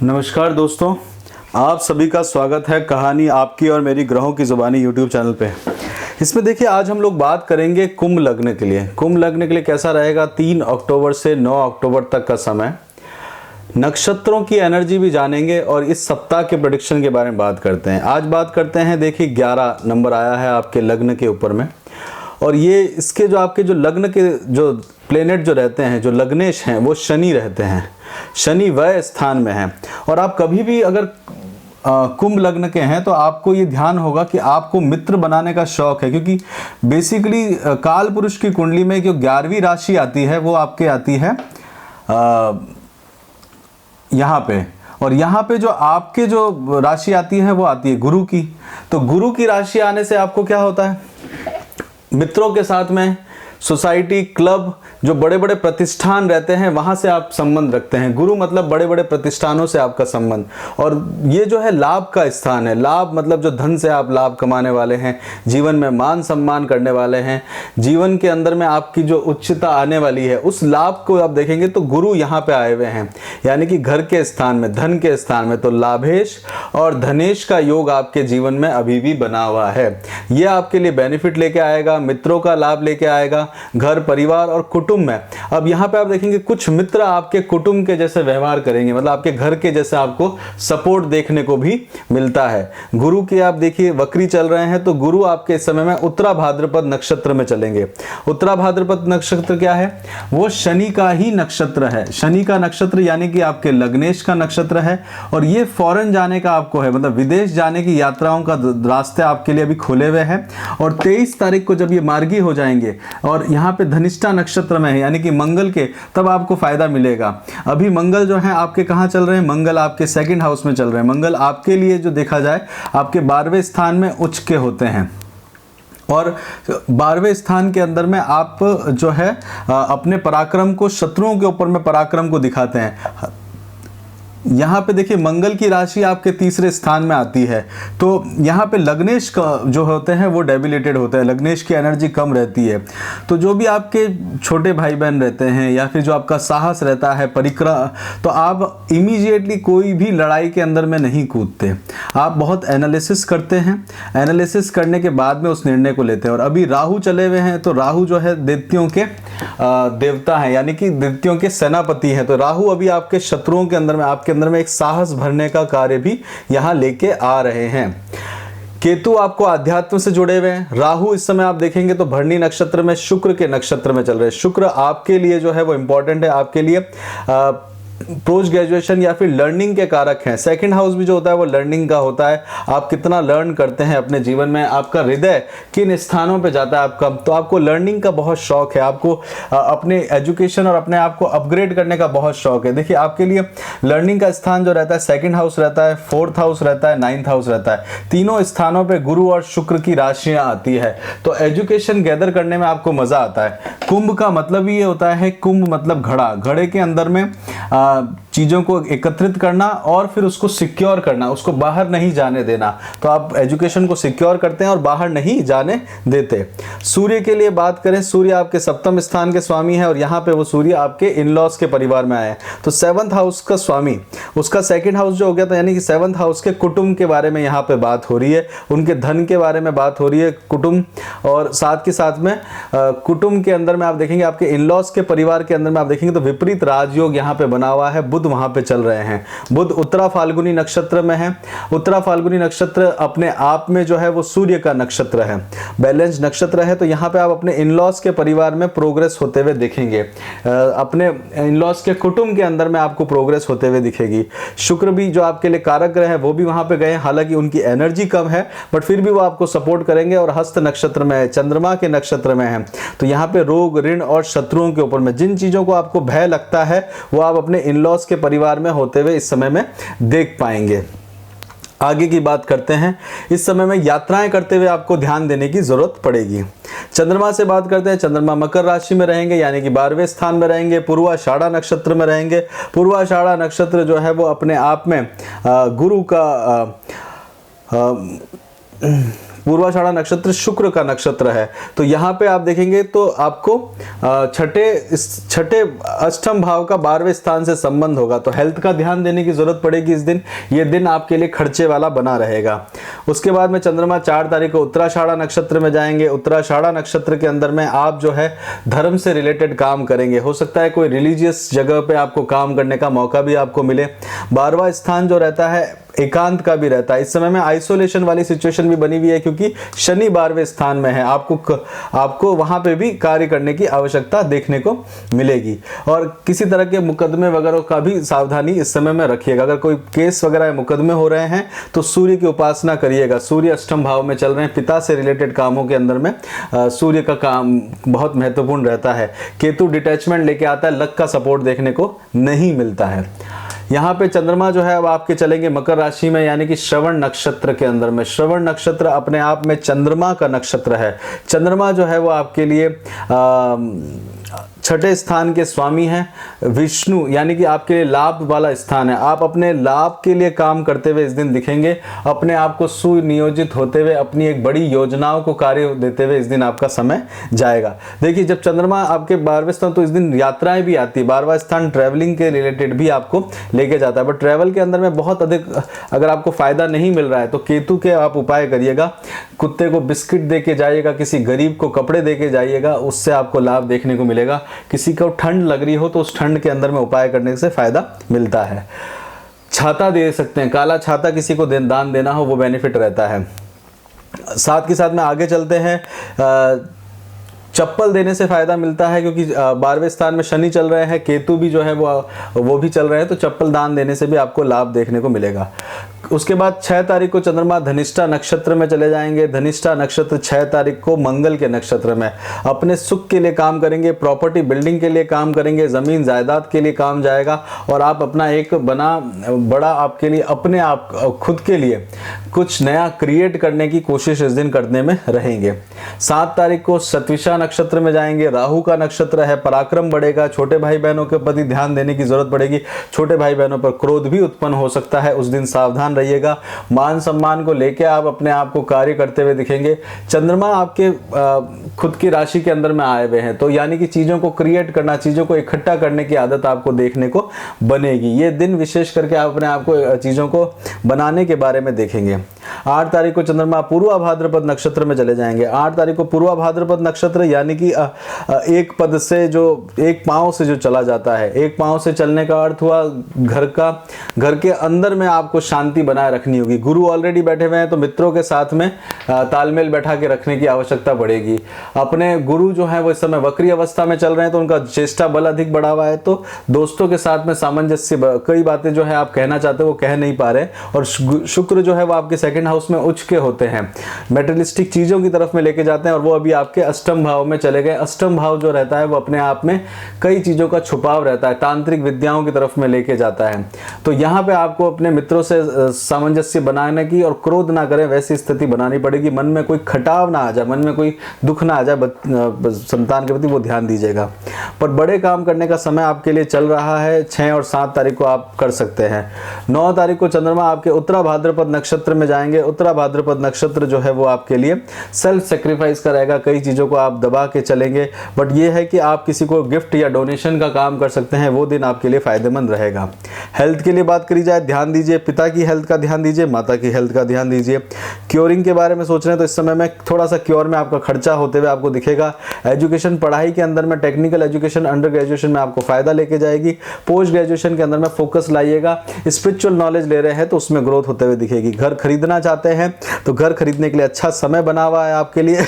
नमस्कार दोस्तों, आप सभी का स्वागत है कहानी आपकी और मेरी ग्रहों की ज़ुबानी यूट्यूब चैनल पे। इसमें देखिए, आज हम लोग बात करेंगे कुंभ लग्न के लिए। कुंभ लग्न के लिए कैसा रहेगा 3 अक्टूबर से 9 अक्टूबर तक का समय। नक्षत्रों की एनर्जी भी जानेंगे और इस सप्ताह के प्रेडिक्शन के बारे में बात करते हैं। आज बात करते हैं, देखिए 11 नंबर आया है आपके लग्न के ऊपर में, और ये इसके जो आपके जो लग्न के जो प्लेनेट जो रहते हैं, जो लग्नेश हैं, वो शनि रहते हैं। शनि वह स्थान में है। और आप कभी भी अगर कुंभ लग्न के हैं तो आपको ये ध्यान होगा कि आपको मित्र बनाने का शौक है, क्योंकि बेसिकली काल पुरुष की कुंडली में जो 11वीं राशि आती है वो आपके आती है यहाँ पे, और यहाँ पे जो आपके जो राशि आती है वो आती है गुरु की। तो गुरु की राशि आने से आपको क्या होता है, मित्रों के साथ में सोसाइटी, क्लब, जो बड़े बड़े प्रतिष्ठान रहते हैं वहाँ से आप संबंध रखते हैं। गुरु मतलब बड़े बड़े प्रतिष्ठानों से आपका संबंध, और ये जो है लाभ का स्थान है। लाभ मतलब जो धन से आप लाभ कमाने वाले हैं, जीवन में मान सम्मान करने वाले हैं, जीवन के अंदर में आपकी जो उच्चता आने वाली है, उस लाभ को आप देखेंगे तो गुरु यहाँ पे आए हुए हैं, यानी कि घर के स्थान में, धन के स्थान में। तो लाभेश और धनेश का योग आपके जीवन में अभी भी बना हुआ है। ये आपके लिए बेनिफिट लेके आएगा, मित्रों का लाभ लेके आएगा, घर परिवार और कुटुंब में। अब यहाँ पे आप देखेंगे कुछ मित्र आपके कुटुंब के जैसे व्यवहार करेंगे, मतलब आपके घर के जैसे आपको सपोर्ट देखने को भी मिलता है। गुरु की आप देखिए वक्री चल रहे हैं, तो गुरु आपके इस समय में उत्तरा भाद्रपद नक्षत्र में चलेंगे। उत्तरा भाद्रपद नक्षत्र क्या है, वो शनि का ही नक्षत्र है। शनि का नक्षत्र यानी कि आपके लग्नेश का नक्षत्र है, और ये फॉरेन जाने का आपको है, मतलब विदेश जाने की यात्राओं का रास्ते आपके लिए अभी खुले हुए हैं। और 23 तारीख को जब ये मार्गी हो जाएंगे और यहाँ पे धनिष्ठा नक्षत्र में है, यानी कि मंगल के, तब आपको फायदा मिलेगा। अभी मंगल जो है आपके कहाँ चल रहे हैं, मंगल आपके 2nd हाउस में चल रहे हैं। मंगल आपके लिए जो देखा जाए आपके 12वें स्थान में उच्च के होते हैं, और 12वें स्थान के अंदर में आप जो है अपने पराक्रम को, शत्रुओं के ऊपर में पराक्रम को दिखाते हैं। यहाँ पे देखिए मंगल की राशि आपके 3रे स्थान में आती है, तो यहाँ पे लग्नेश का जो होते हैं वो डेबिलेटेड होते हैं, लग्नेश की एनर्जी कम रहती है। तो जो भी आपके छोटे भाई बहन रहते हैं, या फिर जो आपका साहस रहता है, परिक्रम, तो आप इमीडिएटली कोई भी लड़ाई के अंदर में नहीं कूदते। आप बहुत एनालिसिस करते हैं, एनालिसिस करने के बाद में उस निर्णय को लेते हैं। और अभी राहु चले हुए हैं, तो राहु जो है दैत्यों के देवता हैं, यानी कि दैत्यों के सेनापति हैं। तो राहु अभी आपके शत्रुओं के अंदर में, आपके अंदर में एक साहस भरने का कार्य भी यहां लेके आ रहे हैं। केतु आपको अध्यात्म से जुड़े हुए हैं। राहु इस समय आप देखेंगे तो भरणी नक्षत्र में, शुक्र के नक्षत्र में चल रहे हैं। शुक्र आपके लिए जो है वो इंपॉर्टेंट है, आपके लिए पोस्ट ग्रेजुएशन या फिर लर्निंग के कारक हैं। 2nd हाउस भी जो होता है वो लर्निंग का होता है। आप कितना लर्न करते हैं अपने जीवन में, आपका हृदय किन स्थानों पे जाता है आपका, तो आपको लर्निंग का बहुत शौक है, आपको अपने एजुकेशन और अपने आप को अपग्रेड करने का बहुत शौक है। देखिए आपके लिए लर्निंग का स्थान जो रहता है 2nd हाउस रहता है, 4th हाउस रहता है, 9th हाउस रहता है। तीनों स्थानों पे गुरु और शुक्र की राशियां आती है, तो एजुकेशन गैदर करने में आपको मजा आता है। कुंभ का मतलब ये होता है, कुंभ मतलब घड़ा, घड़े के अंदर में चीजों को एकत्रित करना और फिर उसको सिक्योर करना, उसको बाहर नहीं जाने देना। तो आप एजुकेशन को सिक्योर करते हैं और बाहर नहीं जाने देते। सूर्य के लिए बात करें, सूर्य आपके 7वें स्थान के स्वामी है, और यहाँ पे वो सूर्य आपके इन-लॉज के परिवार में आए हैं। तो 7th हाउस का स्वामी, उसका 2nd हाउस जो हो गया था, यानी कि 7th हाउस के कुटुंब के बारे में यहाँ पे बात हो रही है, उनके धन के बारे में बात हो रही है, कुटुंब। और साथ के साथ में कुटुंब के अंदर में आप देखेंगे, आपके इन-लॉज के परिवार के अंदर में आप देखेंगे तो विपरीत राजयोग यहाँ पे बना हुआ है। बुध वहां पे चल रहे हैं, बुध उत्तरा फाल्गुनी नक्षत्र में है। उत्तरा फाल्गुनी नक्षत्र अपने आप में जो है वो सूर्य का नक्षत्र है, बैलेंस नक्षत्र है। तो यहाँ पे आप अपने इन-लॉज के परिवार में प्रोग्रेस होते हुए देखेंगे, अपने इन-लॉज के कुटुंब के अंदर में आपको प्रोग्रेस होते हुए दिखेगी। शुक्र भी जो आपके लिए कारक ग्रह है वो भी वहां पे गए, हालांकि उनकी एनर्जी कम है, बट फिर भी वो आपको सपोर्ट करेंगे। और हस्त नक्षत्र में है, चंद्रमा के नक्षत्र में है, तो यहाँ पे रोग, ऋण और शत्रुओं के ऊपर में जिन चीजों को आपको भय लगता है वो आप अपने इन-लॉज के परिवार में होते हुए इस समय में देख पाएंगे। आगे की बात करते हैं, इस समय में यात्राएं करते हुए आपको ध्यान देने की जरूरत पड़ेगी। चंद्रमा से बात करते हैं, चंद्रमा मकर राशि में रहेंगे, यानी कि 12वें स्थान में रहेंगे, पूर्वाषाढ़ा नक्षत्र में रहेंगे। पूर्वाषाढ़ा नक्षत्र जो है वो अपने आप में गुरु का पूर्वाषाढ़ा नक्षत्र शुक्र का नक्षत्र है। तो यहाँ पे आप देखेंगे तो आपको छठे अष्टम भाव का 12वें स्थान से संबंध होगा, तो हेल्थ का ध्यान देने की जरूरत पड़ेगी इस दिन। ये दिन आपके लिए खर्चे वाला बना रहेगा। उसके बाद में चंद्रमा 4 तारीख को उत्तराषाढ़ा नक्षत्र में जाएंगे। उत्तराषाढ़ा नक्षत्र के अंदर में आप जो है धर्म से रिलेटेड काम करेंगे। हो सकता है कोई रिलीजियस जगह पे आपको काम करने का मौका भी आपको मिले। 12वां स्थान जो रहता है एकांत का भी रहता है। इस समय में आइसोलेशन वाली सिचुएशन भी बनी हुई है, क्योंकि शनि 12वें स्थान में है। आपको वहां पे भी कार्य करने की आवश्यकता देखने को मिलेगी। और किसी तरह के मुकदमे वगैरह का भी सावधानी इस समय में रखिएगा। अगर कोई केस वगैरह मुकदमे हो रहे हैं तो सूर्य की उपासना करिएगा। सूर्य अष्टम भाव में चल रहे हैं, पिता से रिलेटेड कामों के अंदर में सूर्य का काम बहुत महत्वपूर्ण रहता है। केतु डिटैचमेंट लेके आता है, लक का सपोर्ट देखने को नहीं मिलता है। यहाँ पे चंद्रमा जो है अब आपके चलेंगे मकर राशि में, यानी कि श्रवण नक्षत्र के अंदर में। श्रवण नक्षत्र अपने आप में चंद्रमा का नक्षत्र है। चंद्रमा जो है वो आपके लिए छठे स्थान के स्वामी हैं। विष्णु यानी कि आपके लिए लाभ वाला स्थान है। आप अपने लाभ के लिए काम करते हुए इस दिन दिखेंगे, अपने आप को सुनियोजित होते हुए, अपनी एक बड़ी योजनाओं को कार्य देते हुए इस दिन आपका समय जाएगा। देखिए जब चंद्रमा आपके 12वें स्थान, तो इस दिन यात्राएं भी आती है। 12वां स्थान ट्रैवलिंग के रिलेटेड भी आपको लेके जाता है, बट ट्रैवल के अंदर में बहुत अधिक अगर आपको फायदा नहीं मिल रहा है तो केतु के आप उपाय करिएगा। कुत्ते को बिस्किट दे के जाइएगा, किसी गरीब को कपड़े दे के जाइएगा, उससे आपको लाभ देखने को मिलेगा। किसी को ठंड लग रही हो तो उस ठंड के अंदर में उपाय करने से फायदा मिलता है। छाता दे सकते हैं, काला छाता किसी को दान देना हो वो बेनिफिट रहता है। साथ के साथ में आगे चलते हैं। चप्पल देने से फायदा मिलता है, क्योंकि 12वें स्थान में शनि चल रहे हैं, केतु भी जो है वो भी चल रहे हैं, तो चप्पल दान देने से भी आपको लाभ देखने को मिलेगा। उसके बाद 6 तारीख को चंद्रमा धनिष्ठा नक्षत्र में चले जाएंगे। धनिष्ठा नक्षत्र 6 तारीख को मंगल के नक्षत्र में। अपने सुख के लिए काम करेंगे, प्रॉपर्टी बिल्डिंग के लिए काम करेंगे, जमीन जायदाद के लिए काम जाएगा, और आप अपना एक बड़ा आपके लिए अपने आप खुद के लिए कुछ नया क्रिएट करने की कोशिश इस दिन करने में रहेंगे। 7 तारीख को शतविशा नक्षत्र में जाएंगे। राहु का नक्षत्र है, पराक्रम बढ़ेगा। छोटे भाई बहनों के प्रति ध्यान देने की जरूरत पड़ेगी। छोटे भाई बहनों पर क्रोध भी उत्पन्न हो सकता है, उस दिन सावधान रहिएगा। मान सम्मान को लेकर आप अपने आप को कार्य करते हुए दिखेंगे। चंद्रमा आपके खुद की राशि के अंदर में आए हुए हैं, तो यानी कि चीजों को क्रिएट करना, चीजों को इकट्ठा करने की आदत आपको देखने को बनेगी। ये दिन विशेष करके आप अपने आप को चीजों को बनाने के बारे में देखेंगे। 8 तारीख को चंद्रमा पूर्वा भाद्रपद नक्षत्र में चले जाएंगे। 8 तारीख को पूर्वा भाद्रपद नक्षत्र यानी कि एक पद से जो एक पांव से जो चला जाता है। एक पांव से चलने का अर्थ हुआ घर के अंदर में आपको शांति बनाए रखनी होगी। गुरु ऑलरेडी बैठे हुए हैं, तो मित्रों के साथ में तालमेल बैठा के रखने की आवश्यकता पड़ेगी। अपने गुरु जो है वो इस समय वक्री अवस्था में चल रहे हैं, तो उनका चेष्टा बल अधिक बढ़ा हुआ है, तो दोस्तों के साथ में सामंजस्य, कई बातें जो है आप कहना चाहते हो वो कह नहीं पा रहे। और शुक्र जो है वो आपके सेकंड हाउस में उच्च के होते हैं, मेटेरियलिस्टिक चीजों की तरफ में लेके जाते हैं, और वो अभी आपके अष्टम भाव में चले गए। अष्टम भाव जो रहता है वो अपने आप में कई चीजों का छुपाव रहता है, तांत्रिक विद्याओं की तरफ में लेके जाता है। तो यहाँ पे आपको अपने मित्रों से सामंजस्य बनाने की और क्रोध ना करें वैसी स्थिति बनानी पड़ेगी। मन में कोई खटाव ना आ जाए, मन में कोई दुख ना आ जाए संतान के प्रति, वो ध्यान दीजिएगा। पर बड़े काम करने का समय आपके लिए चल रहा है। 6 और 7 तारीख को आप कर सकते हैं। 9 तारीख को चंद्रमा आपके उत्तरा भाद्रपद नक्षत्र में जाएंगे। उत्तरा भाद्रपद नक्षत्र जो है वो आपके लिए सेल्फ सेक्रीफाइस का रहेगा। कई चीजों को आप दबा के चलेंगे, बट ये है कि आप किसी को गिफ्ट या डोनेशन का काम कर सकते हैं, वो दिन आपके लिए फायदेमंद रहेगा। हेल्थ के लिए बात करी जाए, ध्यान दीजिए, पिता की हेल्थ का ध्यान दीजिए, माता की हेल्थ का ध्यान दीजिए। क्योरिंग के बारे में सोच रहे हैं तो इस समय में थोड़ा सा क्योर में आपका खर्चा होते हुए आपको दिखेगा। एजुकेशन, पढ़ाई के अंदर में टेक्निकल एजुकेशन, अंडर ग्रेजुएशन में आपको फायदा लेके जाएगी। पोस्ट ग्रेजुएशन के अंदर में फोकस लाइएगा। स्पिरिचुअल नॉलेज ले रहे हैं तो उसमें ग्रोथ होते हुए दिखेगी। घर खरीदना चाहते हैं तो घर खरीदने के लिए अच्छा समय बना हुआ है आपके लिए।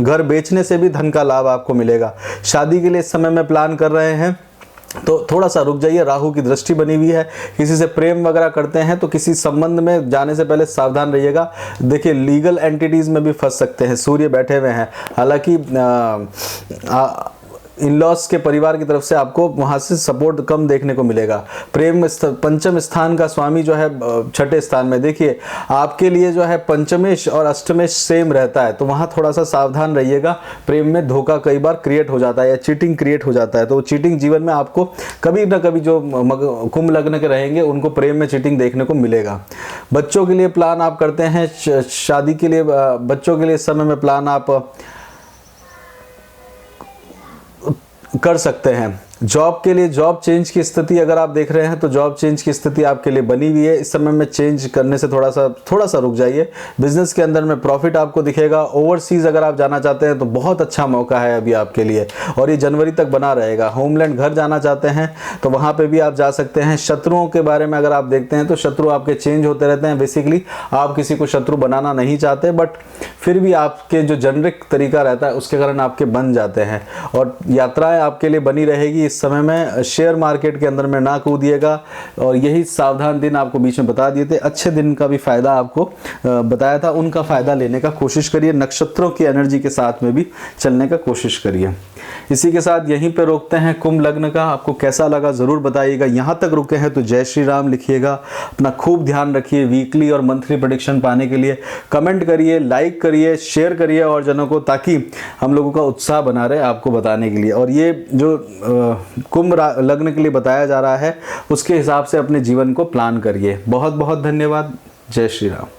घर बेचने से भी धन का लाभ आपको मिलेगा। शादी के लिए इस समय में प्लान कर रहे हैं तो थोड़ा सा रुक जाइए, राहु की दृष्टि बनी हुई है। किसी से प्रेम वगैरह करते हैं तो किसी संबंध में जाने से पहले सावधान रहिएगा। देखिए लीगल एंटिटीज में भी फंस सकते हैं, सूर्य बैठे हुए हैं। हालांकि इन लॉस के परिवार की तरफ से आपको वहाँ से सपोर्ट कम देखने को मिलेगा। प्रेम पंचम स्थान का स्वामी जो है छठे स्थान में, देखिए आपके लिए जो है पंचमेश और अष्टमेश सेम रहता है, तो वहाँ थोड़ा सा सावधान रहिएगा। प्रेम में धोखा कई बार क्रिएट हो जाता है या चीटिंग क्रिएट हो जाता है, तो चीटिंग जीवन में आपको कभी ना कभी जो कुंभ लग्न के रहेंगे उनको प्रेम में चीटिंग देखने को मिलेगा। बच्चों के लिए प्लान आप करते हैं, शादी के लिए बच्चों के लिए इस समय में प्लान आप कर सकते हैं। जॉब के लिए जॉब चेंज की स्थिति अगर आप देख रहे हैं तो जॉब चेंज की स्थिति आपके लिए बनी हुई है। इस समय में चेंज करने से थोड़ा सा रुक जाइए। बिजनेस के अंदर में प्रॉफिट आपको दिखेगा। ओवरसीज अगर आप जाना चाहते हैं तो बहुत अच्छा मौका है अभी आपके लिए, और ये जनवरी तक बना रहेगा। होमलैंड घर जाना चाहते हैं तो वहाँ पर भी आप जा सकते हैं। शत्रुओं के बारे में अगर आप देखते हैं तो शत्रु आपके चेंज होते रहते हैं। बेसिकली आप किसी को शत्रु बनाना नहीं चाहते, बट फिर भी आपके जो जेनरिक तरीका रहता है उसके कारण आपके बन जाते हैं। और यात्राएं आपके लिए बनी रहेगी। इस समय में शेयर मार्केट के अंदर में ना कूदिएगा, और यही सावधान दिन आपको बीच में बता दिए थे। अच्छे दिन का भी फायदा आपको बताया था, उनका फायदा लेने का कोशिश करिए। नक्षत्रों की एनर्जी के साथ में भी चलने का कोशिश करिए। इसी के साथ यहीं पे रोकते हैं कुंभ लग्न का। आपको कैसा लगा ज़रूर बताइएगा। यहाँ तक रुके हैं तो जय श्री राम लिखिएगा। अपना खूब ध्यान रखिए। वीकली और मंथली प्रेडिक्शन पाने के लिए कमेंट करिए, लाइक करिए, शेयर करिए और जनों को, ताकि हम लोगों का उत्साह बना रहे आपको बताने के लिए। और ये जो कुंभ लग्न के लिए बताया जा रहा है उसके हिसाब से अपने जीवन को प्लान करिए। बहुत बहुत धन्यवाद। जय श्री राम।